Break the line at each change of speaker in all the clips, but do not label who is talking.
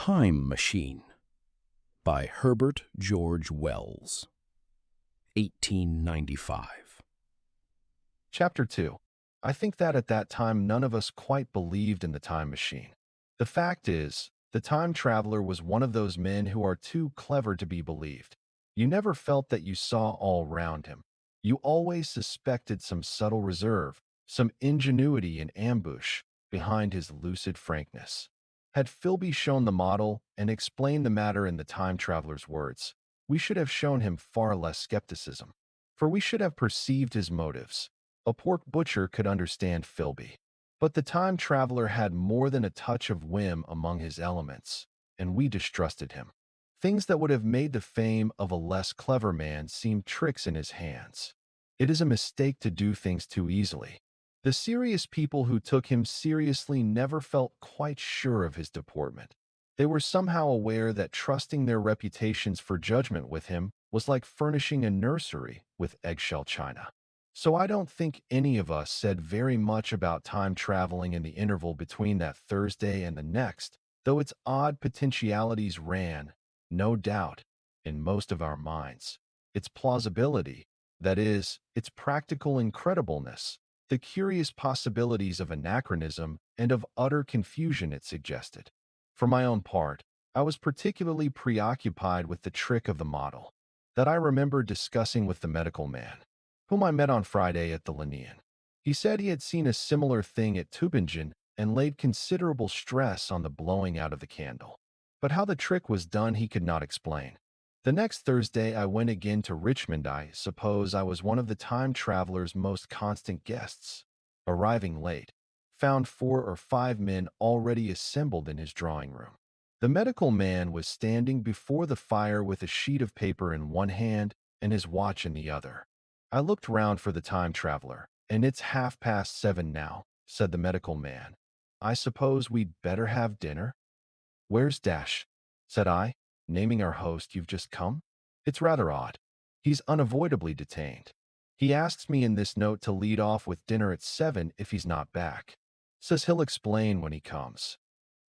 Time Machine by Herbert George Wells, 1895.
Chapter 2. I think that at that time none of us quite believed in the time machine. The fact is, the time traveler was one of those men who are too clever to be believed. You never felt that you saw all round him. You always suspected some subtle reserve, some ingenuity in ambush behind his lucid frankness. Had Philby shown the model and explained the matter in the time traveler's words, we should have shown him far less skepticism, for we should have perceived his motives. A pork butcher could understand Philby. But the time traveler had more than a touch of whim among his elements, and we distrusted him. Things that would have made the fame of a less clever man seem tricks in his hands. It is a mistake to do things too easily. The serious people who took him seriously never felt quite sure of his deportment. They were somehow aware that trusting their reputations for judgment with him was like furnishing a nursery with eggshell china. So I don't think any of us said very much about time traveling in the interval between that Thursday and the next, though its odd potentialities ran, no doubt, in most of our minds. Its plausibility, that is, its practical incredibleness, the curious possibilities of anachronism and of utter confusion it suggested. For my own part, I was particularly preoccupied with the trick of the model, that I remember discussing with the medical man, whom I met on Friday at the Linnean. He said he had seen a similar thing at Tübingen and laid considerable stress on the blowing out of the candle. But how the trick was done he could not explain. The next Thursday I went again to Richmond. I suppose I was one of the time traveler's most constant guests. Arriving late, found 4 or 5 men already assembled in his drawing room. The medical man was standing before the fire with a sheet of paper in one hand and his watch in the other. I looked round for the time traveler. "And it's 7:30 now," said the medical man. "I suppose we'd better have dinner?" "Where's Dash?" said I, naming our host. "You've just come?" "It's rather odd. He's unavoidably detained. He asks me in this note to lead off with dinner at 7 if he's not back. Says he'll explain when he comes."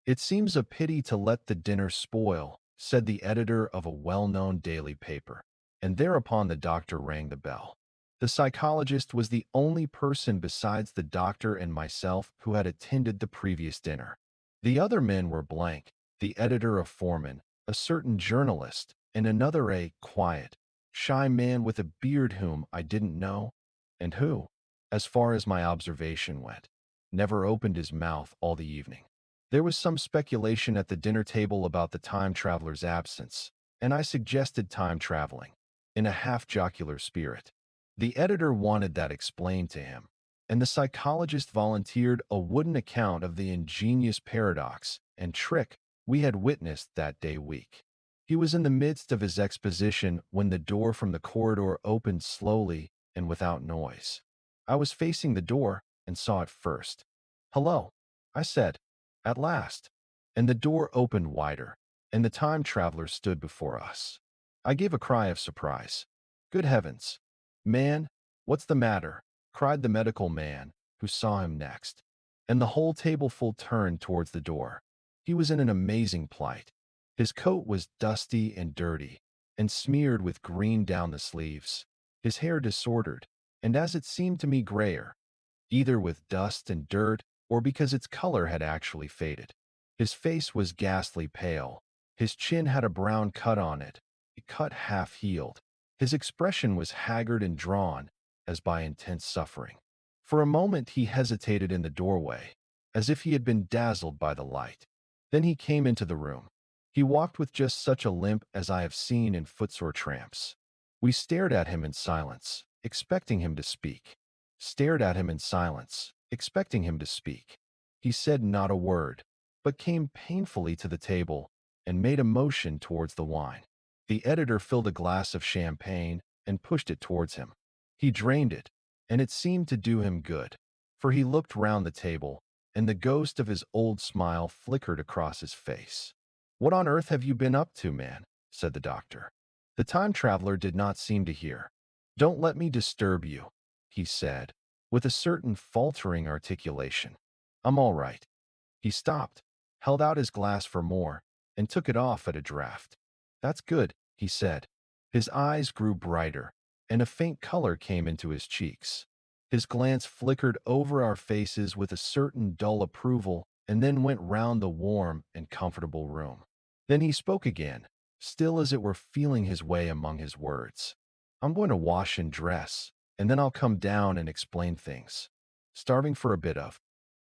"It seems a pity to let the dinner spoil," said the editor of a well-known daily paper. And thereupon the doctor rang the bell. The psychologist was the only person besides the doctor and myself who had attended the previous dinner. The other men were blank, the editor a foreman, a certain journalist, and another a quiet, shy man with a beard whom I didn't know, and who, as far as my observation went, never opened his mouth all the evening. There was some speculation at the dinner table about the time traveler's absence, and I suggested time traveling, in a half-jocular spirit. The editor wanted that explained to him, and the psychologist volunteered a wooden account of the ingenious paradox and trick we had witnessed that day week. He was in the midst of his exposition when the door from the corridor opened slowly and without noise. I was facing the door and saw it first. "Hello," I said, "at last." And the door opened wider, and the time traveler stood before us. I gave a cry of surprise. "Good heavens! Man, what's the matter?" cried the medical man, who saw him next. And the whole tableful turned towards the door. He was in an amazing plight. His coat was dusty and dirty, and smeared with green down the sleeves. His hair disordered, and as it seemed to me grayer, either with dust and dirt or because its color had actually faded. His face was ghastly pale. His chin had a brown cut on it, a cut half-healed. His expression was haggard and drawn, as by intense suffering. For a moment he hesitated in the doorway, as if he had been dazzled by the light. Then he came into the room. He walked with just such a limp as I have seen in footsore tramps. We stared at him in silence, expecting him to speak. Stared at him in silence, expecting him to speak. He said not a word, but came painfully to the table and made a motion towards the wine. The editor filled a glass of champagne and pushed it towards him. He drained it, and it seemed to do him good, for he looked round the table, and the ghost of his old smile flickered across his face. "What on earth have you been up to, man?" said the doctor. The time traveler did not seem to hear. "Don't let me disturb you," he said, with a certain faltering articulation. "I'm all right." He stopped, held out his glass for more, and took it off at a draft. "That's good," he said. His eyes grew brighter, and a faint color came into his cheeks. His glance flickered over our faces with a certain dull approval and then went round the warm and comfortable room. Then he spoke again, still as it were feeling his way among his words. "I'm going to wash and dress, and then I'll come down and explain things. Starving for a bit of.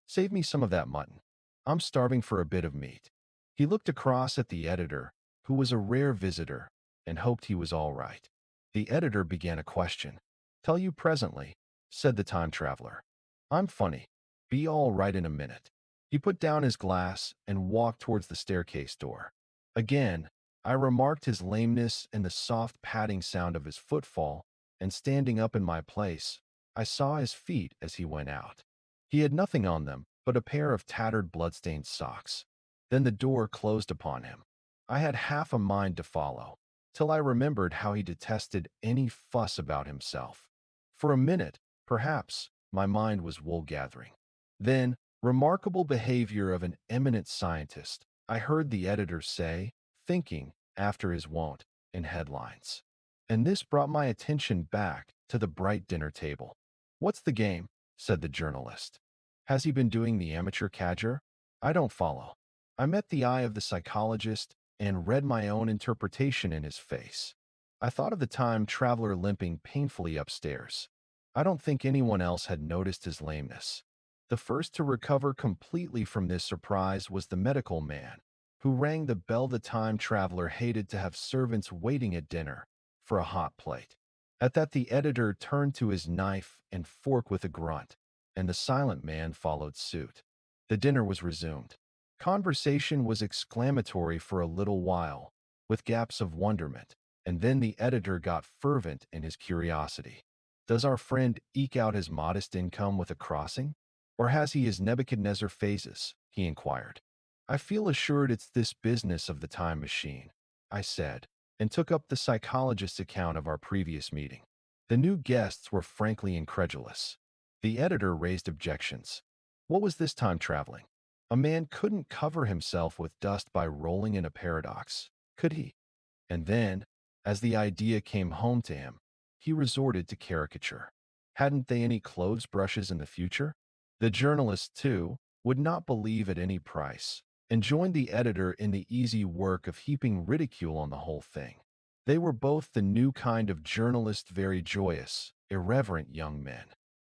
Save me some of that mutton. I'm starving for a bit of meat." He looked across at the editor, who was a rare visitor, and hoped he was all right. The editor began a question. "Tell you presently," said the time traveler. "I'm funny. Be all right in a minute." He put down his glass and walked towards the staircase door. Again, I remarked his lameness and the soft padding sound of his footfall, and standing up in my place, I saw his feet as he went out. He had nothing on them but a pair of tattered blood-stained socks. Then the door closed upon him. I had half a mind to follow, till I remembered how he detested any fuss about himself. For a minute, perhaps, my mind was wool-gathering. Then, "Remarkable behavior of an eminent scientist," I heard the editor say, thinking, after his wont, in headlines. And this brought my attention back to the bright dinner table. "What's the game?" said the journalist. "Has he been doing the amateur cadger? I don't follow." I met the eye of the psychologist and read my own interpretation in his face. I thought of the time traveler limping painfully upstairs. I don't think anyone else had noticed his lameness. The first to recover completely from this surprise was the medical man, who rang the bell the time traveler hated to have servants waiting at dinner for a hot plate. At that, the editor turned to his knife and fork with a grunt, and the silent man followed suit. The dinner was resumed. Conversation was exclamatory for a little while, with gaps of wonderment, and then the editor got fervent in his curiosity. "Does our friend eke out his modest income with a crossing? Or has he his Nebuchadnezzar phases?" he inquired. "I feel assured it's this business of the time machine," I said, and took up the psychologist's account of our previous meeting. The new guests were frankly incredulous. The editor raised objections. What was this time traveling? A man couldn't cover himself with dust by rolling in a paradox, could he? And then, as the idea came home to him, he resorted to caricature. Hadn't they any clothes brushes in the future? The journalist, too, would not believe at any price, and joined the editor in the easy work of heaping ridicule on the whole thing. They were both the new kind of journalist, very joyous, irreverent young men.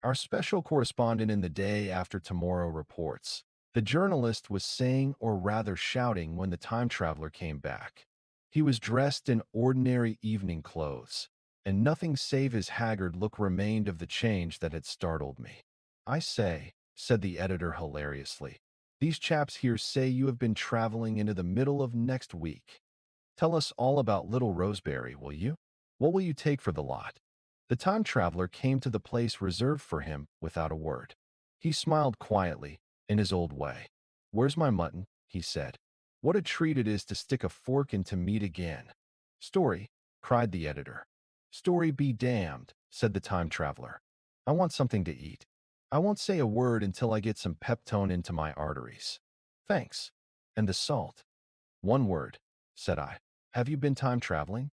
Our special correspondent in the Day After Tomorrow reports, the journalist was saying, or rather shouting, when the time traveler came back. He was dressed in ordinary evening clothes, and nothing save his haggard look remained of the change that had startled me. "I say," said the editor hilariously, "these chaps here say you have been traveling into the middle of next week. Tell us all about Little Roseberry, will you? What will you take for the lot?" The time traveler came to the place reserved for him without a word. He smiled quietly, in his old way. "Where's my mutton?" he said. "What a treat it is to stick a fork into meat again." "Story," cried the editor. "Story be damned," said the time traveler. "I want something to eat. I won't say a word until I get some peptone into my arteries." "Thanks. And the salt?" "One word," said I. "Have you been time traveling?"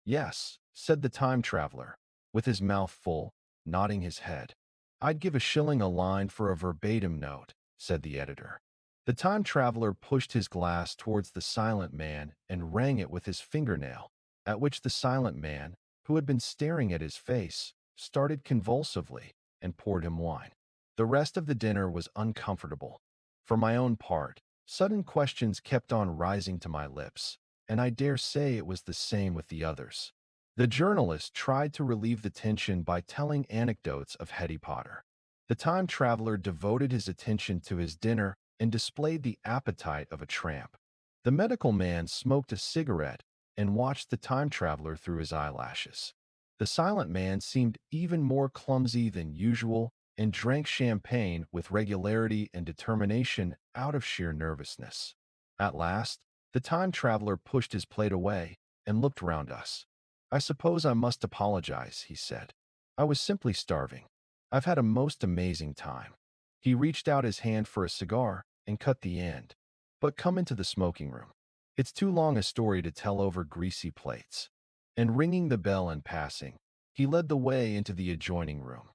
"Yes," said the time traveler, with his mouth full, nodding his head. "I'd give a shilling a line for a verbatim note," said the editor. The time traveler pushed his glass towards the silent man and rang it with his fingernail, at which the silent man, who had been staring at his face, started convulsively and poured him wine. The rest of the dinner was uncomfortable. For my own part, sudden questions kept on rising to my lips, and I dare say it was the same with the others. The journalist tried to relieve the tension by telling anecdotes of Hetty Potter. The time traveler devoted his attention to his dinner and displayed the appetite of a tramp. The medical man smoked a cigarette and watched the time traveler through his eyelashes. The silent man seemed even more clumsy than usual and drank champagne with regularity and determination out of sheer nervousness. At last, the time traveler pushed his plate away and looked round us. "I suppose I must apologize," he said. "I was simply starving. I've had a most amazing time." He reached out his hand for a cigar and cut the end. "But come into the smoking room." It's too long a story to tell over greasy plates. And ringing the bell and passing, he led the way into the adjoining room.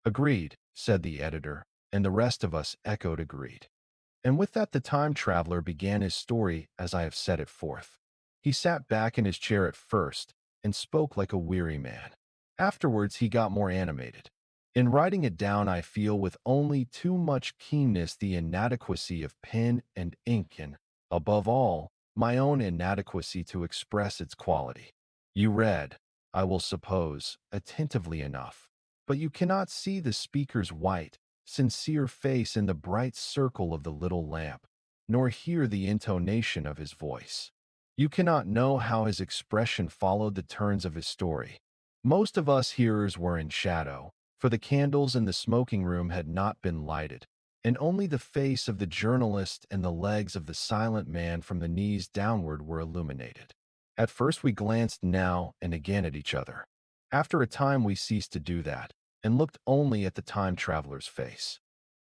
Agreed, said the editor, and the rest of us echoed agreed. And with that the time traveler began his story as I have set it forth. He sat back in his chair at first and spoke like a weary man. Afterwards he got more animated. In writing it down I feel with only too much keenness the inadequacy of pen and ink and, above all, my own inadequacy to express its quality. You read, I will suppose, attentively enough, but you cannot see the speaker's white, sincere face in the bright circle of the little lamp, nor hear the intonation of his voice. You cannot know how his expression followed the turns of his story. Most of us hearers were in shadow, for the candles in the smoking room had not been lighted, and only the face of the journalist and the legs of the silent man from the knees downward were illuminated. At first we glanced now and again at each other. After a time we ceased to do that, and looked only at the time traveler's face.